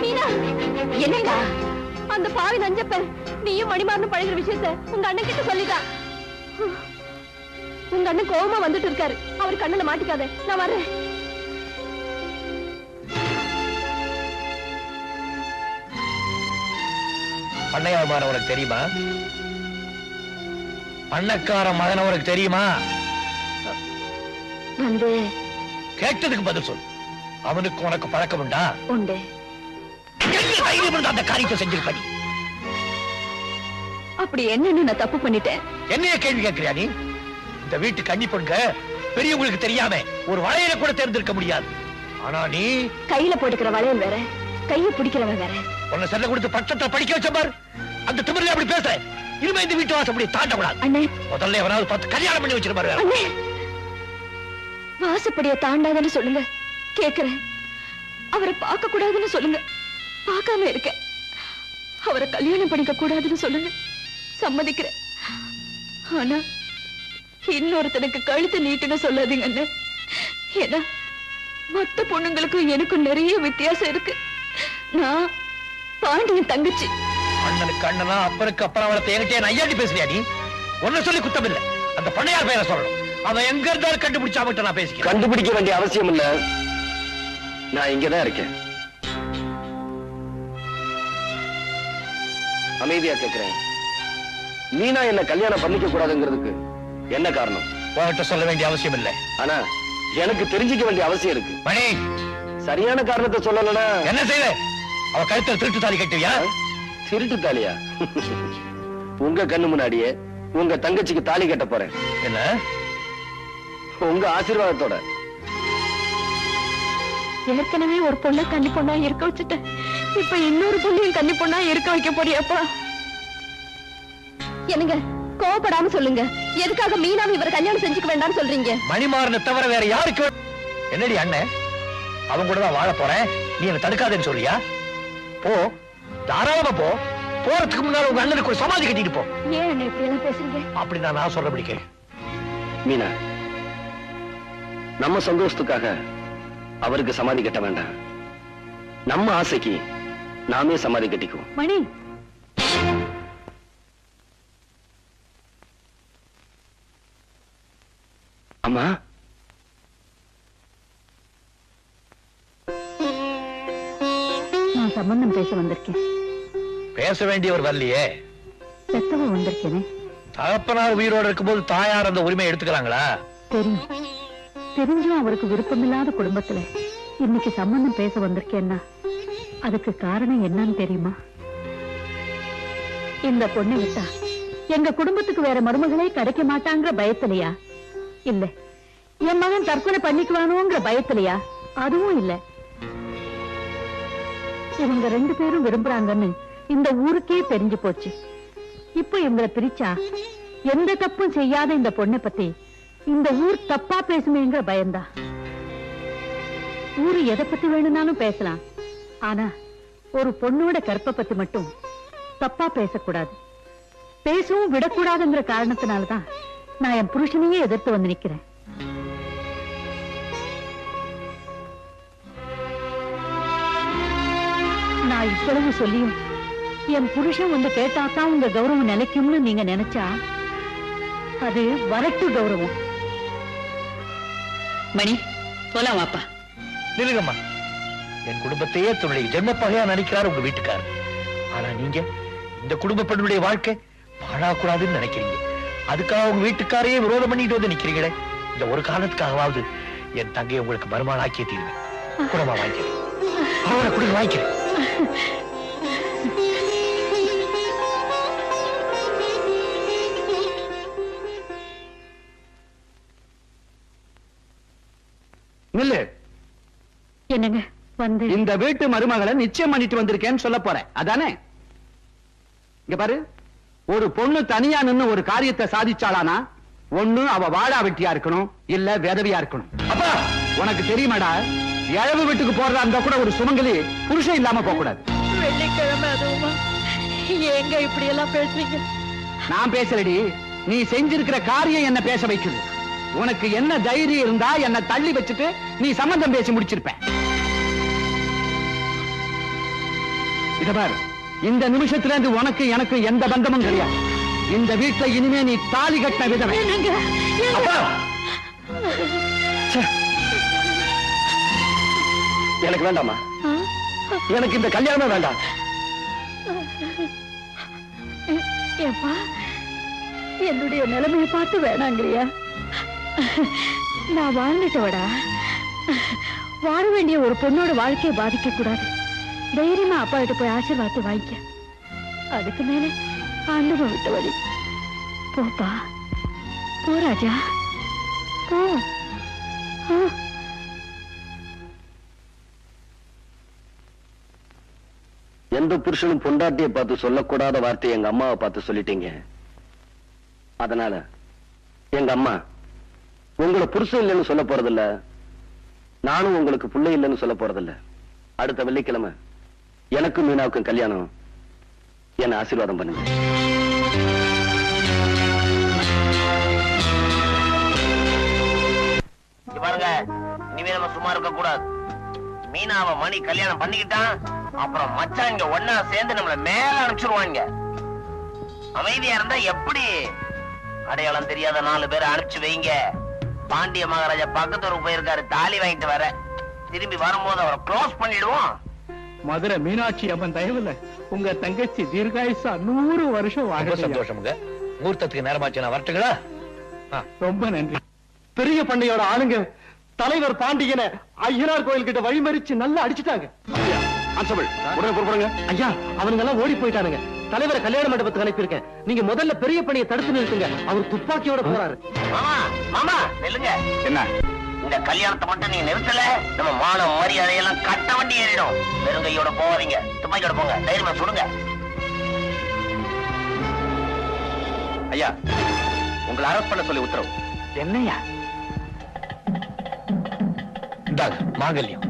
மீனா என்னடா அந்த பாவி நஞ்சப்ப நீயும் மணிமாறனும் பழகிற விஷயத்த உங்க அண்ணன் கிட்ட சொல்லிட்டான். உங்க அண்ணன் கோவமா வந்துட்டு இருக்காரு. அவர் கண்ணனை மாட்டிக்காத, நான் வர்றேன். பண்ணையார் மகன் உனக்கு தெரியுமா? பண்ணக்கார மகன் உனக்கு தெரியுமா? வந்து கேட்டதுக்கு பதில் சொல். அவனுக்கு உனக்கு பழக்கம் உண்டா? உண்டு. அந்த காரியத்தை செஞ்சிருப்ப. அப்படி என்னன்னு நான் தப்பு பண்ணிட்டேன்? என்னைய கேள்வி கேட்கிறியா நீ? இந்த வீட்டு கன்னி பொண்ணுங்க பெரியவங்களுக்கு தெரியாம ஒரு வளையல கூட தேர்ந்தெடுக்க முடியாது. ஆனா நீ கையில போட்டுக்கிற வளையல் வேற, கைய பிடிக்கிறவன் வேற. உன்னை செல்ல கொடுத்து பட்டத்தை படிக்க வச்ச பாரு. அந்த திமிர்ல அப்படி பேசுற. இனிமே இந்த வீட்டு வாசப்படி தாண்டக்கூடாது. அண்ணே, முதல்ல எவனாவது பார்த்து கல்யாணம் பண்ணி வச்சிருப்பாரு. அண்ணே, வாசப்படிய தாண்டாதன்னு சொல்லுங்க, கேக்குறேன். அவரை பார்க்க கூடாதுன்னு சொல்லுங்க, பார்க்காம இருக்க. அவரை கல்யாணம் பண்ணிக்க கூடாதுன்னு சொல்லுங்க, சம்மதிக்கிறேன். ஆனா இன்னொருத்தனுக்கு கழுத்து நீட்டுன்னு சொல்லாதீங்க அண்ணே. ஏன்னா மொத்த பொண்ணுங்களுக்கும் எனக்கும் நிறைய வித்தியாசம் இருக்கு. நான் பாண்டியன் தங்கச்சி. அண்ணனுக்கு அண்ணனா, அப்பனுக்கு அப்புறம் அவளை என்கிட்ட நையாண்டி பேசுறியா நீ? ஒன்னு சொல்லி குத்தம் இல்ல. அந்த பண்ணையார் பேரை சொல்லணும். அவன் எங்க இருந்தாலும் கண்டுபிடிச்சா நான் பேசிக்கிறேன். கண்டுபிடிக்க வேண்டிய அவசியம் இல்ல, நான் இங்கதான் இருக்கேன். அமைதியா கேட்கிறேன். மீனா என்ன கல்யாணம் பண்ணிக்க கூடாதுங்கிறதுக்கு என்ன காரணம்? உன்கிட்ட சொல்ல வேண்டிய அவசியம் இல்லை. ஆனா எனக்கு தெரிஞ்சுக்க வேண்டிய அவசியம் இருக்கு. மணி, சரியான காரணத்தை சொல்லலனா என்ன செய்வ? அவ கழுத்துல திருட்டு தாலி கட்டுவியா? திருட்டு தாலியா? உங்க கண்ணு முன்னாடியே உங்க தங்கச்சிக்கு தாலி கட்ட போறேன். என்ன? உங்க ஆசீர்வாதத்தோட. ஏற்கனவே ஒரு பொண்ணை கன்னி பொண்ணா இருக்க வச்சுட்டேன். இப்ப இன்னொரு பொண்ணையும் கன்னி பொண்ணா இருக்க வைக்க போறியாப்பா? என்னங்க, கோவப்படாம சொல்லுங்க. எதுக்காக மீனாவை இவர் கல்யாணம் செஞ்சுக்க வேண்டாம்னு சொல்றீங்க? மணிமாறனை தவிர வேற யாருக்கு? என்னடி அண்ணன், அவங்க கூட தான் வாழ போறேன், நீ என்ன தடுக்காதேன்னு சொல்றியா? போ, தாராளமா போ. போறதுக்கு முன்னால உங்க அண்ணனுக்கு ஒரு சமாதி கட்டிட்டு போ. ஏன் அண்ணன் இப்படி எல்லாம் பேசுறீங்க? அப்படி நான் சொல்றபடி கேளு. மீனா, நம்ம சந்தோஷத்துக்காக அவருக்கு சமாதி கட்ட வேண்டாம். நம்ம ஆசைக்கு நாமே சமாதி கட்டிக்குவோம். மணி, அம்மா, நான் சம்பந்தம் பேச வந்திருக்கேன். பேச வேண்டியவர் வரலையே, பெத்தவ வந்திருக்கேனே. தகப்பனார் உயிரோடு இருக்கும்போது தாயார் அந்த உரிமை எடுத்துக்கிறாங்களா? தெரியும். தெரிஞ்சும் அவருக்கு விருப்பமில்லாத குடும்பத்துல இன்னைக்கு சம்பந்தம் பேச வந்திருக்கேன்னா அதுக்கு காரணம் என்னன்னு தெரியுமா? இந்த பொண்ணை விட்டா எங்க குடும்பத்துக்கு வேற மருமகளே கிடைக்க மாட்டாங்கிற பயத்திலையா? இல்ல என் மகன் தற்கொலை பண்ணிக்குவானோங்கிற பயத்திலையா? அதுவும் இல்ல. இவங்க 2 பேரும் விரும்புறாங்கன்னு இந்த ஊருக்கே தெரிஞ்சு போச்சு. இப்ப இவங்களை பிரிச்சா எந்த தப்பும் செய்யாத இந்த பொண்ணை பத்தி இந்த ஊர் தப்பா பேசுமேங்கிற பயந்தா. ஊரு எதை பத்தி வேணும்னாலும் பேசலாம், ஆனா ஒரு பொண்ணோட கற்பை பத்தி மட்டும் தப்பா பேசக்கூடாது, பேசவும் விடக்கூடாதுங்கிற காரணத்தினாலதான் நான் என் புருஷனையே எதிர்த்து வந்து நிக்கிறேன். நான் இவ்வளவு சொல்லியும் என் புருஷன் வந்து கேட்டாதான் உங்க கௌரவம் நிலைக்கும்னு நீங்க நினைச்சா அது வரட்டு கௌரவம். மணி, போலாம் வாப்பா. நிலுங்கம்மா, என் குடும்பத்தையே தன்னுடைய ஜென்ம பகையா நினைக்கிறார் உங்க வீட்டுக்காரர். ஆனா நீங்க இந்த குடும்ப பெண்ணுடைய வாழ்க்கை பாழாக்கூடாதுன்னு நினைக்கிறீங்க. அதுக்காக உங்க வீட்டுக்காரையே விரோதம் பண்ணிட்டு வந்து நிக்கிறீங்களே. இந்த ஒரு காரணத்துக்காகவாவது என் தங்கையை உங்களுக்கு மருமகன் ஆக்கிய தீர்வேன். குடமா வாங்கிக்கிறேன், அவரை குடும்ப வாங்கிக்கிறேன். நில்லு. என்னங்க வந்து இந்த வீட்டு மருமகளை நிச்சயம் பண்ணிட்டு வந்திருக்கேன்னு சொல்ல போறேன், அதானே? இங்க பாரு, ஒரு பொண்ணு தனியா நின்னு ஒரு காரியத்தை சாதிச்சாளானா ஒண்ணு அவ வாழா வெட்டியா இருக்கணும், இல்ல விதவியா இருக்கணும். அப்பா, உனக்கு தெரியுமாடா, இழவு வீட்டுக்கு போறதா இருந்தா கூட ஒரு சுமங்கலி புருஷன் இல்லாம போக கூடாது. வெள்ளிக்கிழமை அதுவுமா? ஏங்க இப்படி எல்லாம் பேசுறீங்க? நான் பேசலடி, நீ செஞ்சிருக்கிற காரியம் என்ன பேச வைக்குது. உனக்கு என்ன தைரியம் இருந்தா என்ன தள்ளி வச்சுட்டு நீ சம்பந்தம் பேசி முடிச்சிருப்ப. இத பாரு, இந்த நிமிஷத்துல இருந்து உனக்கு எனக்கு எந்த பந்தமும் கிடையாது. இந்த வீட்டுல இனிமே நீ தாலி கட்ட விதவை. அப்பா! ச்சே. எனக்கு வேண்டாமா, எனக்கு இந்த கல்யாணம் வேண்டாம். ஏப்பா, என்னுடைய நிலைமையை பார்த்து வேணாங்கிறியா? நான் வாழ்ந்துட்டோடா. வாழ வேண்டிய ஒரு பொண்ணோட வாழ்க்கையை பாதிக்க கூடாது. தைரியமா அப்பா கிட்ட போய் ஆசீர்வாதத்தை வாங்கிக்க. அதுக்கு மேல ஆண்டவன் விட்ட வழி. போப்பா, போ ராஜா, போ. எந்த புருஷனும் பொண்டாட்டியை பார்த்து சொல்லக்கூடாத வார்த்தையை எங்க அம்மாவை பார்த்து சொல்லிட்டீங்க. அதனால எங்க அம்மா உங்களை புருஷன் இல்லைன்னு சொல்ல போறதில்ல, நானும் உங்களுக்கு பிள்ளை இல்லைன்னு சொல்ல போறதில்ல. அடுத்த வெள்ளிக்கிழமை எனக்கும் மீனாவுக்கும் கல்யாணம். என்ன ஆசீர்வாதம் பண்ணுங்க. பாருங்க, இனிமே நம்ம சும்மா இருக்க கூடாது. மீனாவை மணி கல்யாணம் பண்ணிக்கிட்டான், அப்புறம் மச்சான் இங்க ஒன்னா சேர்ந்து நம்மள மேல அனுப்பிச்சிருவாங்க. அமைதியா இருந்தா எப்படி? அடையாளம் தெரியாத 4 பேரை அனுப்பிச்சு வைங்க. பாண்டிய மகாராஜா பக்கத்தூருக்கு போயிருக்காரு, தாலி வாங்கிட்டு வர. திரும்பி வரும்போது அவரை க்ளோஸ் பண்ணிடுவோம். மதுரை மீனாட்சி அம்மன் தயவுல உங்க தங்கச்சி தீர்காயுசா 100 வருஷம் வாழ. சந்தோஷமுங்க. முகூர்த்தத்துக்கு நேரமாச்சு, நான் வரட்டுங்களா? ரொம்ப நன்றி. பெரிய பண்ணையோட ஆளுங்க தலைவர் பாண்டியனை ஐயனார் கோயில் கிட்ட வழிமறிச்சு நல்லா அடிச்சுட்டாங்க. உடனே புறப்படுங்க. ஐயா, அவனுங்க எல்லாம் ஓடி போயிட்டானுங்க. தலைவரை கல்யாண மண்டபத்துக்கு அனுப்பியிருக்கேன். நீங்க முதல்ல பெரிய பணியை தடுத்து நிறுத்துங்க. அவர் துப்பாக்கியோட போறாரு. மாமா, மாமா நில்லுங்க. என்ன? இந்த கல்யாணத்தை மட்டும் நீங்க நிறுத்தல, நம்ம மான மரியாதையெல்லாம் கட்ட வண்டி ஏறிடும். வெறுங்கையோட போவாதீங்க, துப்பாக்கியோட போங்க. தைரியமா சுடுங்க. ஐயா, உங்களை அரெஸ்ட் பண்ண சொல்லி உத்தரவு. என்னையா? இந்தாங்க மாங்கல்யம்.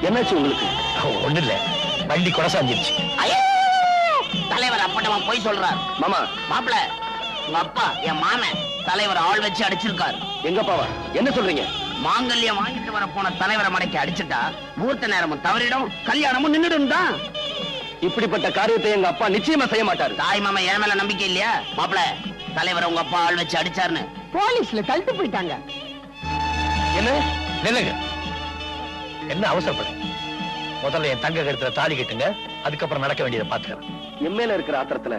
என்னாச்சு உங்களுக்கு? ஒண்ணு இல்ல, வண்டி கொடசாஞ்சிருச்சு. தலைவர் அப்பட்டமா போய் சொல்றார். மாமா, மாப்பிள, உங்க அப்பா என் மாமன் தலைவர் ஆள் வச்சு அடிச்சிருக்காரு. எங்க அப்பாவா? என்ன சொல்றீங்க? மாங்கல்யம் வாங்கிட்டு வர போன தலைவரை மடக்கி அடிச்சுட்டா முகூர்த்த நேரமும் தவறிடும், கல்யாணமும் நின்றுடும் தான். இப்படிப்பட்ட காரியத்தை எங்க அப்பா நிச்சயமா செய்ய மாட்டாரு. தாய் மாமா என் மேல நம்பிக்கை இல்லையா? மாப்பிள, தலைவரை உங்க அப்பா ஆள் வச்சு அடிச்சாருன்னு போலீஸ்ல தள்ளிட்டு போயிட்டாங்க. என்ன? நில்லுங்க. என்ன அவசரப்படு? முதல்ல என் தங்க கருத்துல தாலி கட்டுங்க, அதுக்கப்புறம் நடக்க வேண்டியதை பாத்துக்கிறேன். என் மேல இருக்கிற ஆத்திரத்துல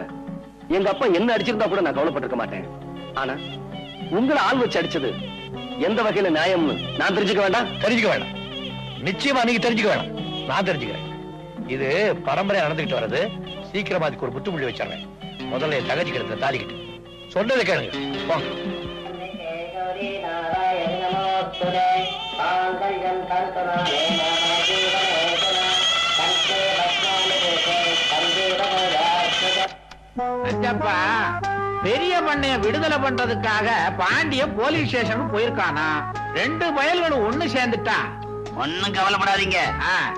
எங்க அப்பா என்ன அடிச்சிருந்தா கூட நான் கவலைப்பட்டிருக்க மாட்டேன். ஆனா உங்களை ஆள் வச்சு அடிச்சது எந்த வகையில நியாயம்னு நான் தெரிஞ்சுக்க வேண்டாம்? தெரிஞ்சுக்க வேண்டாம். நிச்சயமா நீங்க தெரிஞ்சுக்க வேண்டாம், நான் தெரிஞ்சுக்கிறேன். இது பரம்பரையா நடந்துகிட்டு வர்றது. சீக்கிரமா அதுக்கு ஒரு முற்றுப்புள்ளி வச்சிடுறேன். முதல்ல என் தங்கச்சி கருத்துல தாலி கட்டு. சொன்னதை கேளுங்க, போங்க. பெரிய பண்ணைய விடுதலை பண்றதுக்காக பாண்டிய போலீஸ் ஸ்டேஷனுக்கு போயிருக்கானா? 2 பயல்களும் ஒண்ணு சேர்ந்துட்டா. ஒண்ணும் கவலைப்படாதீங்க,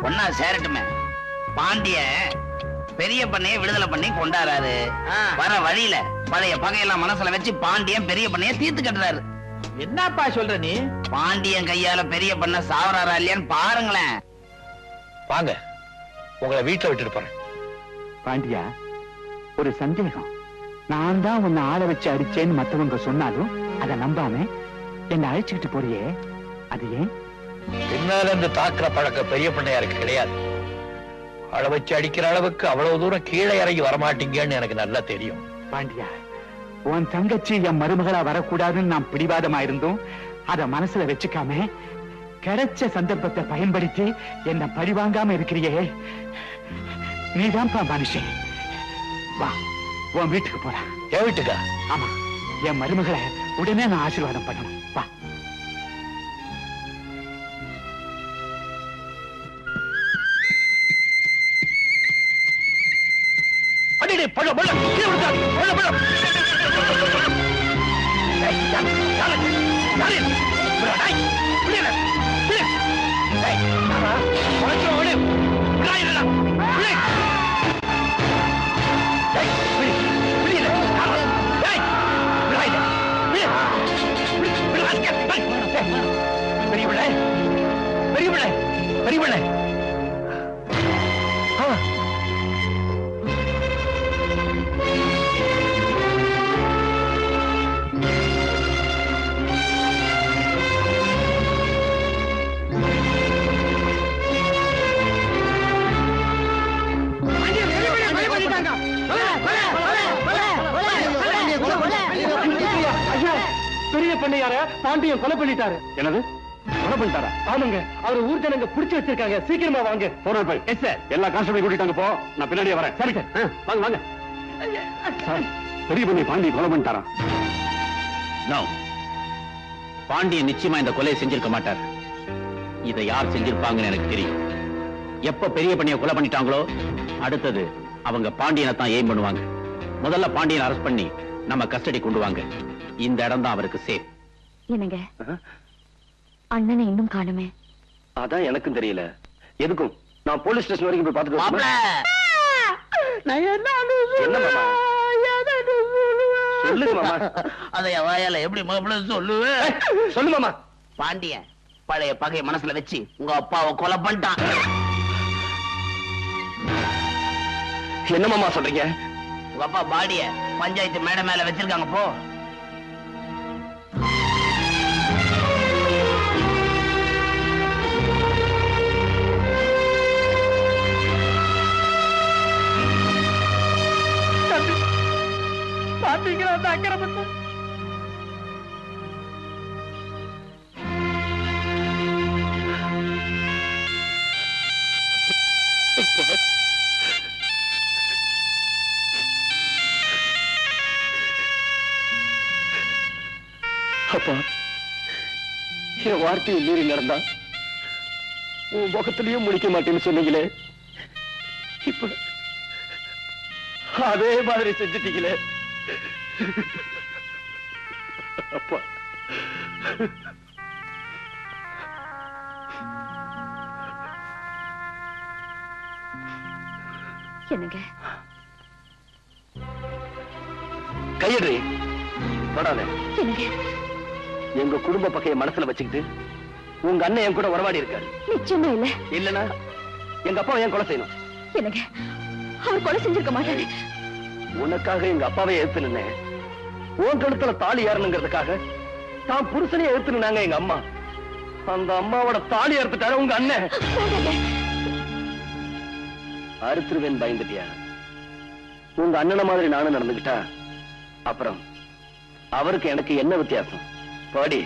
ஒன்னா சேரட்டுமே. பாண்டிய பெரிய பண்ணைய விடுதலை பண்ணி கொண்டாடுறாரு. வர வழியில பழைய பகையெல்லாம் மனசுல வச்சு பாண்டியன் பெரிய பண்ணைய தீர்த்து கட்டுறாரு. என்னப்பா சொல்ற நீ? பாண்டியன் கையால பெரிய பண்ண சாவறாரா இல்லையான்னு பாருங்களேன். வாங்க, உங்களை வீட்டுல விட்டுட்டு போறேன். பாண்டியா, ஒரு சந்தேகம். நான் தான் உன்னை ஆள வச்சு அடிச்சேன்னு மத்தவங்க சொன்னாலும் அதை நம்பாம என்ன அழைச்சுக்கிட்டு போறியே, அது ஏன்? பின்னால இருந்து தாக்குற பழக்கம் பெரிய பண்ணையாருக்கு கிடையாது. அள வச்சு அடிக்கிற அளவுக்கு அவ்வளவு தூரம் கீழே இறங்கி வரமாட்டீங்கன்னு எனக்கு நல்லா தெரியும். பாண்டியா, உன் தங்கச்சி என் மருமகளா வரக்கூடாதுன்னு நான் பிடிவாதமா இருந்தோம். அத மனசுல வச்சுக்காம கிடைச்ச சந்தர்ப்பத்தை பயன்படுத்தி என்ன பழிவாங்காம இருக்கிறியே, நீதான்ப்பா மனுஷன். வா, உன் வீட்டுக்கு போறேன். என் வீட்டுக்கா? ஆமா, என் மருமகளை உடனே நான் ஆசீர்வாதம் பண்ணணும். வா. அடிடே, பழம் பழம் கீழே விழுந்தாரு. பழம் பழம். ஏய், யாரு? யாரு? யாரு? டேய், விடுங்க. விடு. ஏய், யாரா? உனக்கு விடு. விடாதடா. விடு. டேய், விடு. விடு. யாரா? டேய், விடாதடா. விடு. பண்ணையார பாண்டியன் கொலை பண்ணிட்டாரு. என்னது கொலை பண்ணிட்டாரா? ஆமாங்க, அவர் ஊர் ஜனங்க புடிச்சு வச்சிருக்காங்க. சீக்கிரமா வாங்க. போறோம் போய். Yes sir. எல்லா கான்ஸ்டபிளையும் கூட்டிட்டாங்க போ. நான் பின்னாடியே வரேன். சரி சார். வாங்க வாங்க. சார், பெரிய பண்ணி பாண்டியன் கொலை பண்ணிட்டாரா? நோ, பாண்டியன் நிச்சயமா இந்த கொலையை செஞ்சிருக்க மாட்டார். இதை யார் செஞ்சிருப்பாங்கன்னு எனக்கு தெரியும். எப்ப பெரிய பண்ணிய கொலை பண்ணிட்டாங்களோ அடுத்தது அவங்க பாண்டியனை தான் எய்ம் பண்ணுவாங்க. முதல்ல பாண்டியனை அரெஸ்ட் பண்ணி நம்ம கஸ்டடி கொண்டு வாங்க. இந்த இடம் தான் அவருக்கு சேஃப். என்னங்க அண்ணனை இன்னும் காணுமே? அதான் எனக்கும் தெரியல. எதுக்கும் நான் போலீஸ் ஸ்டேஷன் வரைக்கும் போய் பார்த்துட்டு மாப்ள, என்ன மாமா? சொல்லுங்க மாமா. அதை வாயால எப்படி மாப்பிள்ள சொல்லுவே? சொல்லு மாமா. பாண்டியன் பழைய பகையை மனசுல வச்சு உங்க அப்பாவை கொலை பண்ணிட்டான். என்ன மாமா சொல்றீங்க? உங்க அப்பா பாடிய பஞ்சாயத்து மேடை மேல வச்சிருக்காங்க. போ. பாத்தீங்களா அந்த அக்கிரமத்தை? அப்பா, என் வார்த்தையை மீறி நடந்தா உன் முகத்திலையும் முடிக்க மாட்டேன்னு சொன்னீங்களே, இப்ப அதே மாதிரி செஞ்சுட்டீங்களே அப்பா. என்னங்க கையடி தொடாத. என்னங்க எங்க குடும்ப பகையை மனசுல வச்சுக்கிட்டு உங்க அண்ணன் என் கூட உறவாடி இருக்காரு. நிச்சயமா இல்ல. இல்லனா எங்க அப்பாவை ஏன் கொலை செய்யணும்? என்னங்க அவர் கொலை செஞ்சிருக்க மாட்டாரு. உனக்காக எங்க அப்பாவை எதிர்த்து நின்னேன். உன் கழுத்துல தாலி ஏறணுங்கிறதுக்காக தான் புருஷனையே எதிர்த்து நின்னாங்க எங்க அம்மா. அந்த அம்மாவோட தாலி அறுத்துட்டாரு உங்க அண்ணன். அறுத்துருவேன் பயந்துட்டியா? உங்க அண்ணனை மாதிரி நானும் நடந்துகிட்டா அப்புறம் அவருக்கு எனக்கு என்ன வித்தியாசம்? பாடி